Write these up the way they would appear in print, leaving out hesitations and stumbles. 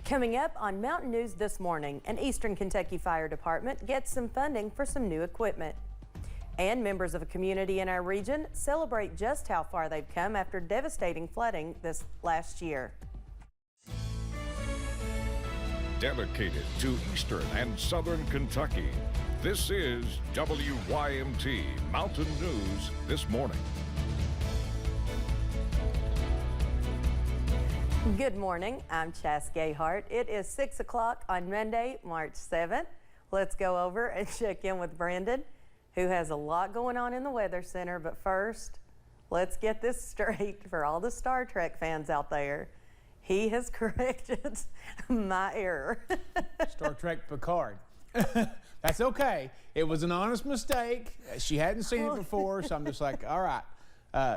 Coming up on Mountain News this morning, an Eastern Kentucky Fire Department gets some funding for some new equipment. And members of a community in our region celebrate just how far they've come after devastating flooding this last year. Dedicated to Eastern and Southern Kentucky, this is WYMT Mountain News this morning. Good morning, I'm Chas Gayhart. It is 6 o'clock on Monday, March 7th. Let's go over and check in with Brandon, who has a lot going on in the Weather Center. But first, let's get this straight for all the Star Trek fans out there. He has corrected my error. Star Trek Picard. That's okay. It was an honest mistake. She hadn't seen it before, so I'm just like, all right.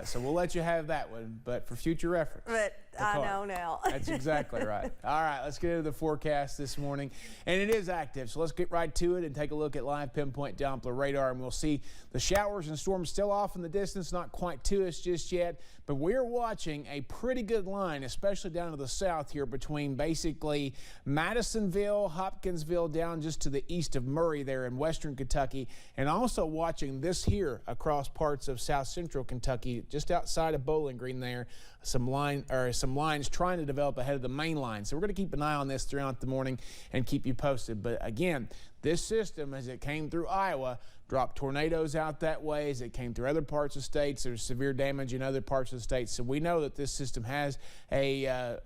So we'll let you have that one, but for future reference. But I know now. That's exactly right. All right, let's get into the forecast this morning. And it is active, so let's get right to it and take a look at live pinpoint Doppler radar. And we'll see the showers and storms still off in the distance, not quite to us just yet. But we're watching a pretty good line, especially down to the south here between basically Madisonville, Hopkinsville, down just to the east of Murray there in western Kentucky. And also watching this here across parts of south central Kentucky, just outside of Bowling Green there. Some lines trying to develop ahead of the main line. So we're going to keep an eye on this throughout the morning and keep you posted. But again, this system, as it came through Iowa, dropped tornadoes out that way. As it came through other parts of states, there's severe damage in other parts of the state. So we know that this system has a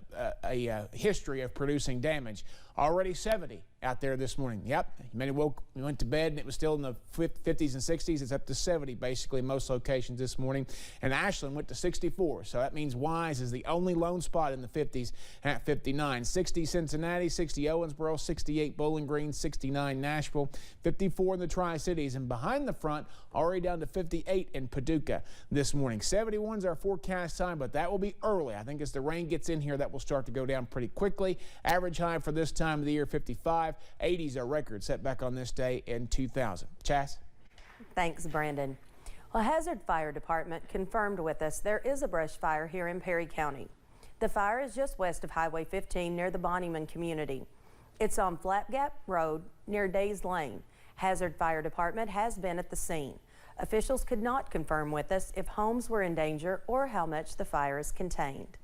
history of producing damage. Already 70 out there this morning. Yep, you went to bed and it was still in the 50s and 60s. It's up to 70 basically in most locations this morning. And Ashland went to 64. So that means Wise is the only lone spot in the 50s at 59. 60 Cincinnati, 60 Owensboro, 68 Bowling Green, 69 Nashville, 54 in the Tri-Cities. And behind the front, already down to 58 in Paducah this morning. 71's our forecast time, but that will be early. I think as the rain gets in here, that will start to go down pretty quickly. Average high for this time of the year, 55. 80's our record set back on this day in 2000. Chas? Thanks, Brandon. Well, Hazard Fire Department confirmed with us there is a brush fire here in Perry County. The fire is just west of Highway 15 near the Bonnyman community. It's on Flat Gap Road near Days Lane. Hazard Fire Department has been at the scene. Officials could not confirm with us if homes were in danger or how much the fire is contained.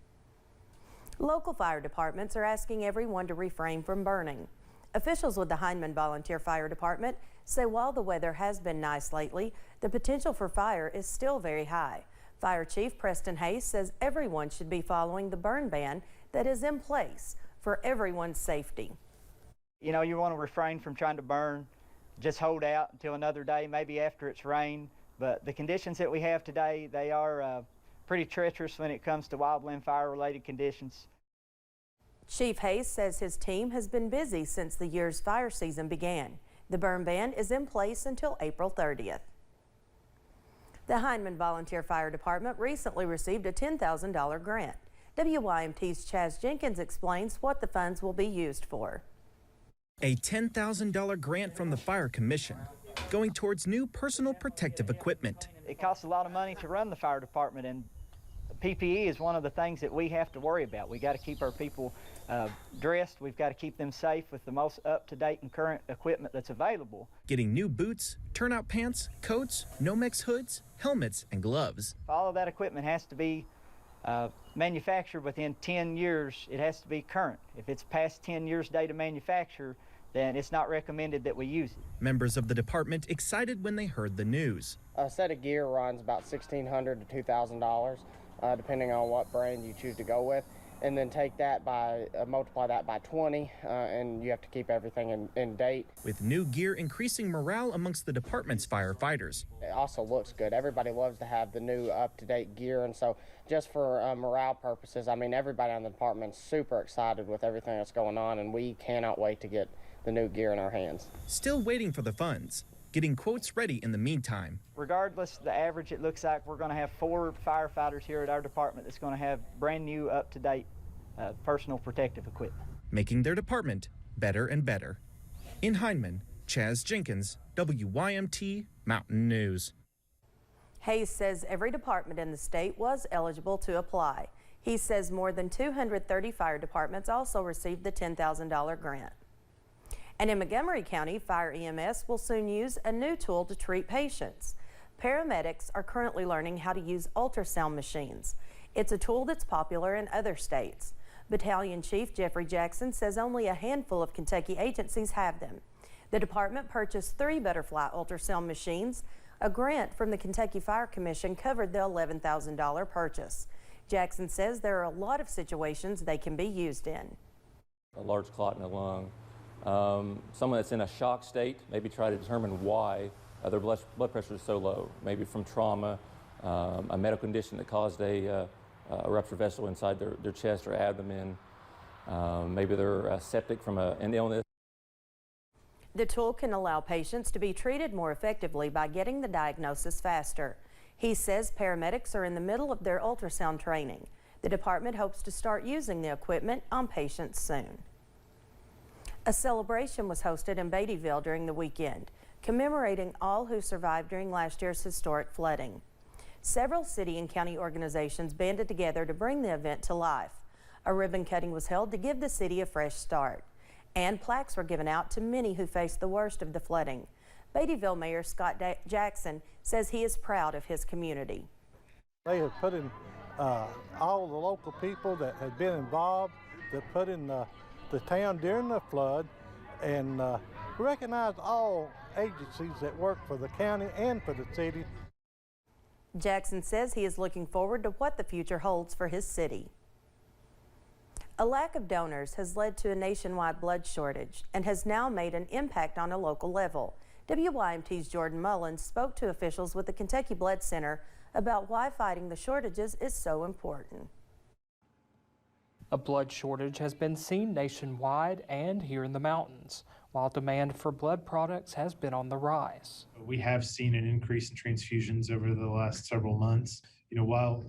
Local fire departments are asking everyone to refrain from burning. Officials with the Hindman Volunteer Fire Department say while the weather has been nice lately, the potential for fire is still very high. Fire Chief Preston Hayes says everyone should be following the burn ban that is in place for everyone's safety. You know, you want to refrain from trying to burn. Just hold out until another day, maybe after it's rained. But the conditions that we have today, they are pretty treacherous when it comes to wildland fire-related conditions. Chief Hayes says his team has been busy since the year's fire season began. The burn ban is in place until April 30th. The Hindman Volunteer Fire Department recently received a $10,000 grant. WYMT's Chas Jenkins explains what the funds will be used for. A $10,000 grant from the Fire Commission going towards new personal protective equipment. It costs a lot of money to run the fire department, and PPE is one of the things that we have to worry about. We got to keep our people dressed. We've got to keep them safe with the most up-to-date and current equipment that's available. Getting new boots, turnout pants, coats, Nomex hoods, helmets, and gloves. All of that equipment has to be manufactured within 10 years. It has to be current. If it's past 10 years date of manufacture, then it's not recommended that we use it. Members of the department excited when they heard the news. A set of gear runs about $1,600 to $2,000, depending on what brand you choose to go with. And then take that by, multiply that by 20, and you have to keep everything in date. With new gear increasing morale amongst the department's firefighters. It also looks good. Everybody loves to have the new up-to-date gear, and so just for morale purposes, I mean, everybody on the department's super excited with everything that's going on, and we cannot wait to get the new gear in our hands. Still waiting for the funds. Getting quotes ready in the meantime. Regardless of the average, it looks like we're going to have 4 firefighters here at our department that's going to have brand new, up-to-date personal protective equipment. Making their department better and better. In Hindman, Chas Jenkins, WYMT Mountain News. Hayes says every department in the state was eligible to apply. He says more than 230 fire departments also received the $10,000 grant. And in Montgomery County, Fire EMS will soon use a new tool to treat patients. Paramedics are currently learning how to use ultrasound machines. It's a tool that's popular in other states. Battalion Chief Jeffrey Jackson says only a handful of Kentucky agencies have them. The department purchased 3 Butterfly ultrasound machines. A grant from the Kentucky Fire Commission covered the $11,000 purchase. Jackson says there are a lot of situations they can be used in. A large clot in the lung, someone that's in a shock state, maybe try to determine why their blood pressure is so low, maybe from trauma, a medical condition that caused a ruptured vessel inside their chest or abdomen, maybe they're septic from an illness. The tool can allow patients to be treated more effectively by getting the diagnosis faster. He says paramedics are in the middle of their ultrasound training. The department hopes to start using the equipment on patients soon. A celebration was hosted in Beattyville during the weekend, commemorating all who survived during last year's historic flooding. Several city and county organizations banded together to bring the event to life. A ribbon cutting was held to give the city a fresh start, and plaques were given out to many who faced the worst of the flooding. Beattyville Mayor Scott Jackson says he is proud of his community. They have put in all the local people that had been involved, that put in the town during the flood, and recognized all agencies that work for the county and for the city. Jackson says he is looking forward to what the future holds for his city. A lack of donors has led to a nationwide blood shortage and has now made an impact on a local level. WYMT's Jordan Mullins spoke to officials with the Kentucky Blood Center about why fighting the shortages is so important. A blood shortage has been seen nationwide and here in the mountains, while demand for blood products has been on the rise. We have seen an increase in transfusions over the last several months. While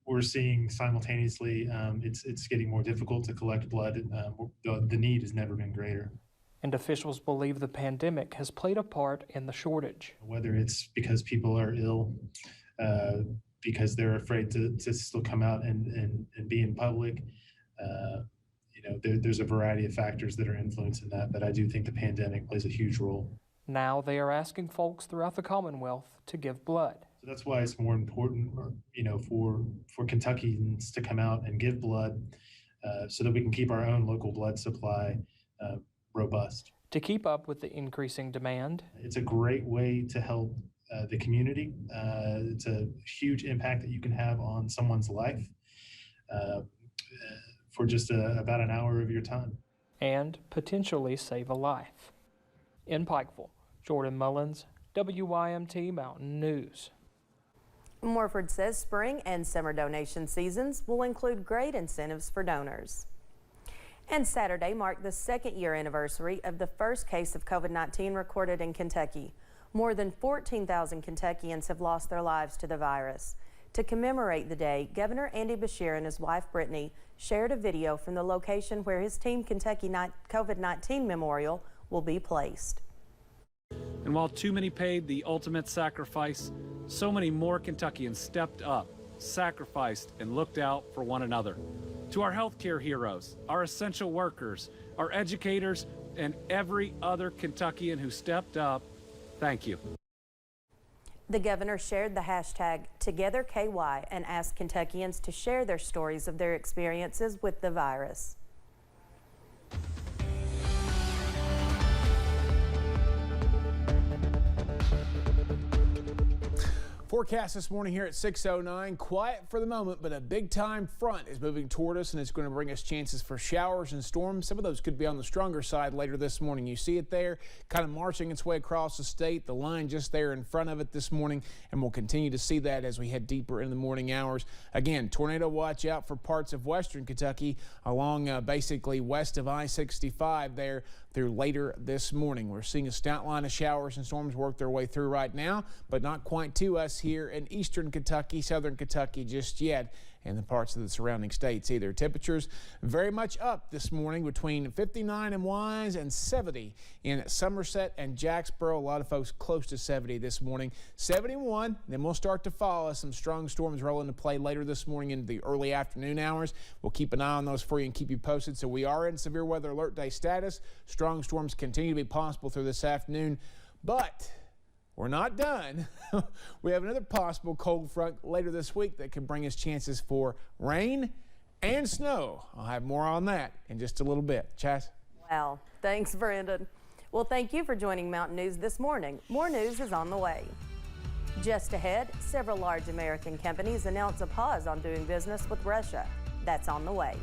we're seeing simultaneously it's getting more difficult to collect blood, the need has never been greater. And officials believe the pandemic has played a part in the shortage. Whether it's because people are ill, because they're afraid to still come out and be in public, there's a variety of factors that are influencing that, but I do think the pandemic plays a huge role. Now they are asking folks throughout the Commonwealth to give blood. So that's why it's more important, for Kentuckians to come out and give blood so that we can keep our own local blood supply robust. To keep up with the increasing demand, it's a great way to help the community. It's a huge impact that you can have on someone's life for just about an hour of your time. And potentially save a life. In Pikeville, Jordan Mullins, WYMT Mountain News. Morford says spring and summer donation seasons will include great incentives for donors. And Saturday marked the 2nd year anniversary of the first case of COVID-19 recorded in Kentucky. More than 14,000 Kentuckians have lost their lives to the virus. To commemorate the day, Governor Andy Beshear and his wife Brittany shared a video from the location where his Team Kentucky COVID-19 memorial will be placed. And while too many paid the ultimate sacrifice, so many more Kentuckians stepped up, sacrificed, and looked out for one another. To our healthcare heroes, our essential workers, our educators, and every other Kentuckian who stepped up, thank you. The governor shared the hashtag TogetherKY and asked Kentuckians to share their stories of their experiences with the virus. Forecast this morning here at 6:09. Quiet for the moment, but a big-time front is moving toward us, and it's going to bring us chances for showers and storms. Some of those could be on the stronger side later this morning. You see it there, kind of marching its way across the state. The line just there in front of it this morning, and we'll continue to see that as we head deeper in the morning hours. Again, tornado watch out for parts of western Kentucky along basically west of I-65 there through later this morning. We're seeing a stout line of showers and storms work their way through right now, but not quite to us here in eastern Kentucky, southern Kentucky just yet. in the parts of the surrounding states either. Temperatures very much up this morning between 59 in Wise and 70 in Somerset and Jacksboro. A lot of folks close to 70 this morning. 71, then we'll start to fall as some strong storms roll into play later this morning into the early afternoon hours. We'll keep an eye on those for you and keep you posted. So we are in severe weather alert day status. Strong storms continue to be possible through this afternoon, but we're not done. We have another possible cold front later this week that could bring us chances for rain and snow. I'll have more on that in just a little bit. Chaz? Wow. Thanks, Brandon. Well, thank you for joining Mountain News this morning. More news is on the way. Just ahead, several large American companies announce a pause on doing business with Russia. That's on the way.